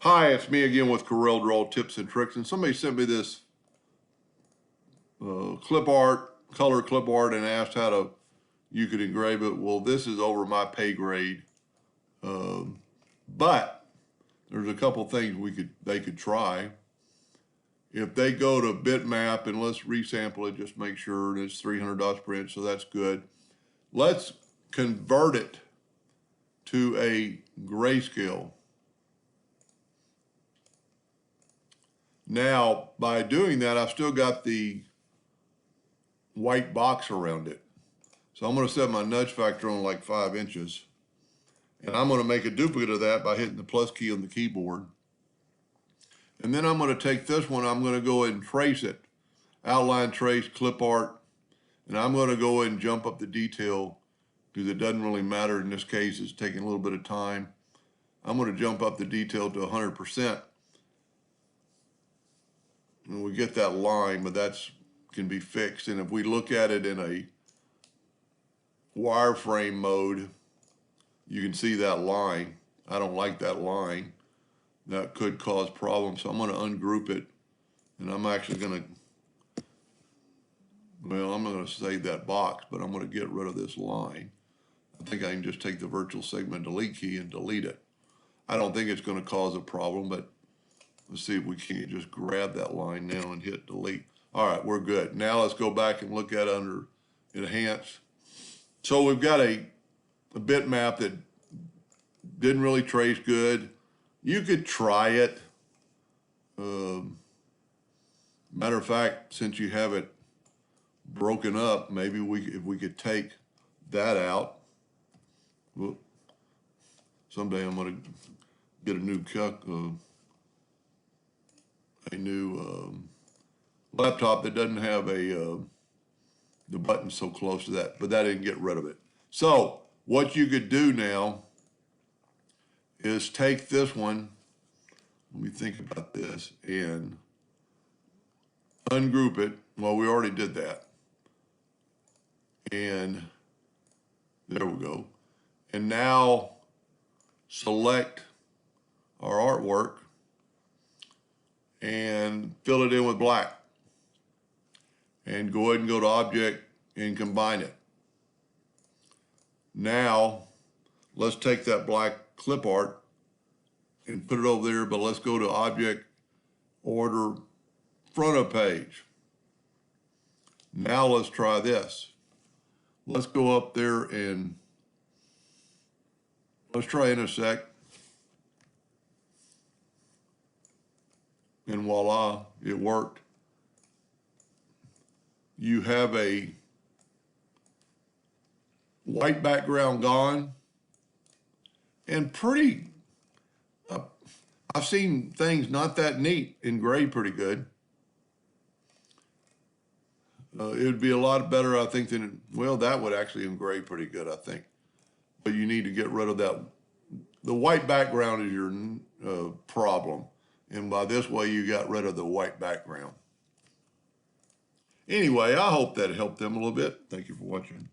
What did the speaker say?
Hi, it's me again with Corel Draw Tips and Tricks, and somebody sent me this clip art, color clip art, and asked how you could engrave it. Well, this is over my pay grade, but there's a couple things they could try. If they go to bitmap, and let's resample it, just make sure it's 300 dots per inch, so that's good. Let's convert it to a grayscale. Now, by doing that, I've still got the white box around it. So I'm going to set my nudge factor on like 5 inches. And I'm going to make a duplicate of that by hitting the plus key on the keyboard. And then I'm going to take this one, I'm going to go ahead and trace it. Outline, trace, clip art. And I'm going to go ahead and jump up the detail because it doesn't really matter in this case. It's taking a little bit of time. I'm going to jump up the detail to 100%. And we get that line, but that can be fixed. And if we look at it in a wireframe mode, you can see that line. I don't like that line. That could cause problems. So I'm going to ungroup it. And I'm actually going to, well, I'm not going to save that box, but I'm going to get rid of this line. I think I can just take the virtual segment delete key and delete it. I don't think it's going to cause a problem, but let's see if we can't just grab that line now and hit delete. All right, we're good. Now let's go back and look at under enhance. So we've got a bitmap that didn't really trace good. You could try it. Matter of fact, since you have it broken up, maybe if we could take that out. Well, someday I'm going to get a new laptop that doesn't have the button so close to that, but that didn't get rid of it. So what you could do now is take this one, let me think about this, and ungroup it. Well, we already did that. And there we go. And now select our artwork and fill it in with black. And go ahead and go to Object and combine it. Now, let's take that black clip art and put it over there, but let's go to Object, Order, Front of Page. Now let's try this. Let's go up there and let's try Intersect. And voila, it worked. You have a white background gone, and pretty, I've seen things not that neat engrave pretty good. It would be a lot better, I think, than, well, that would actually engrave pretty good, I think. But you need to get rid of that. The white background is your problem. And by this way, you got rid of the white background. Anyway, I hope that helped them a little bit. Thank you for watching.